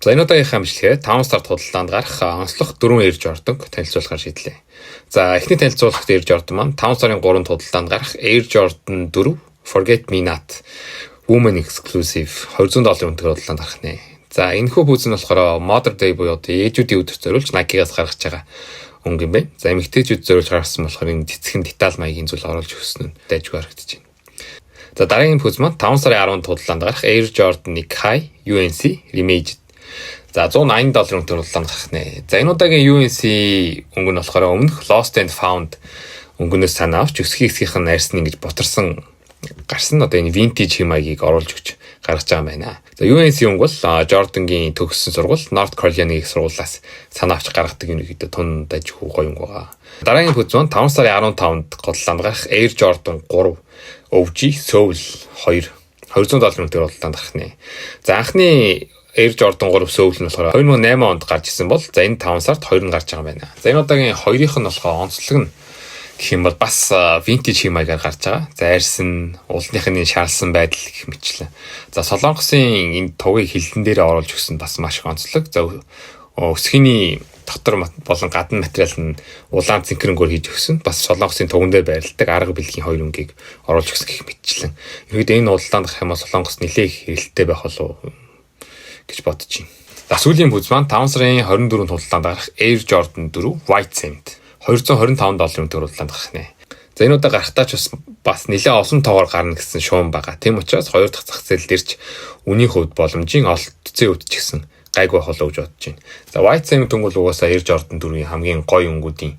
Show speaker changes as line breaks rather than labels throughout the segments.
За энэ удаагийнхаа бичлэгээ 5 старт худалдаанд гарах онцлог 4 Air Jordan танилцуулахаар шийдлээ. За эхний танилцуулгад Air Jordan маань 5 сарын 3-нд худалдаанд гарах Air Jordan 4 Forget Me Not Women Exclusive $200 үнэтэйгээр худалдаанд гарах нэ. За энэхүү пүүз нь болохоор Mother Day буюу ээжүүдийн өдөрт зориулж Nike-гаас гаргаж байгаа өнгө юм байна. За эмэгтэйчүүд зориулж гаргасан болохоор энэ цэцхэн деталь маягийн зүйл оруулж өгсөн нь дайжгүй харагдаж байна. За дараагийн пүүз маань 5 сарын 10-нд худалдаанд гарах Air Jordan 1 High UNC Remade. За $180 үнэтэйгээр худалдаанд гарах нэ. За энэ удаагийн UNC өнгө нь болохоор өмнөх Lost and Found өнгөнөөс санаа авч өсгий хэсгийнх нь арьсны ингэж бутарсан гарсан одоо энэ vintage маягийг оруулж өгч гаргаж байгаа юм байна. За UNC өнгө бол Jordan-гийн төгссөн сургууль North Carolina-гийн сургуулиас санаа авч гаргадаг юм гэдэг тун дайжгүй гоё өнгө байгаа. Дараагийн пүүз маань 5 сарын 15-нд худалдаанд гарах Air Jordan 3 OG Soul 2 $200 үнэтэйгээр худалдаанд гарах нэ. За анхны Air Jordan 3 Soul нь болохоор 2008 онд гарч ирсэн бол за энэ 5 сард 2 нь гарч байгаа юм байна. За энэ удаагийн хоёрынх нь болохоор онцлог нь гэх юм бол бас vintage маягаар гарч байгаа. За арьсан, уулныхны шаарлсан байдал гэх мэтлээ. За Солонгосын энэ тугийг хилдэн дээр оруулж өгсөн бас маш их онцлог. За өсгийний дотор болон гадна материал нь улаан цэнхрэнгөөр хийж өгсөн. Бас Солонгосын туган дээр байрладаг арга бэлгийн хоёр өнгийг оруулж өгсөн гэх мэтлээ. Ерөөдөө энэ худалдаанд гарах юм бол Солонгос нэлээд хэрэгтэй байх болов гэж бодож байна. За сүүлийн пүүз маань 5 сарын 24-нд худалдаанд гарах Air Jordan 4 White Cement $225 үнэтэйгээр худалдаанд гарах нэ. За энэ удаа гарахтаа ч бас нэлээд олон тоогоор гарна гэсэн шуум байгаа. Тийм учраас хоёр дахь зах зээлд ирж үнийн хувьд боломжийн олдцын үед ч гэсэн гайгүй болов гэж бодож байна. За White Cement өнгө бол угаасаа Air Jordan 4-ийн хамгийн гоё өнгүүдийн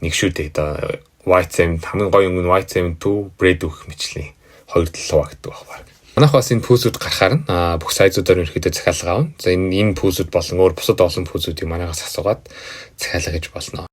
нэг шүү дээ. Одоо White Cement хамгийн гоё өнгө нь White Cement 2 Bread гэх мэтлээ. Хоёр талаа гэдэг баг баг. Манайх бас энэ пүүзүүд гарахаар нь бүх сайзуудаар ерөөхдөө захиалга авна. За энэ пүүзүүд болон өөр бусад олон пүүзүүдийг манайхаас асуугаад захиалга хийж болно.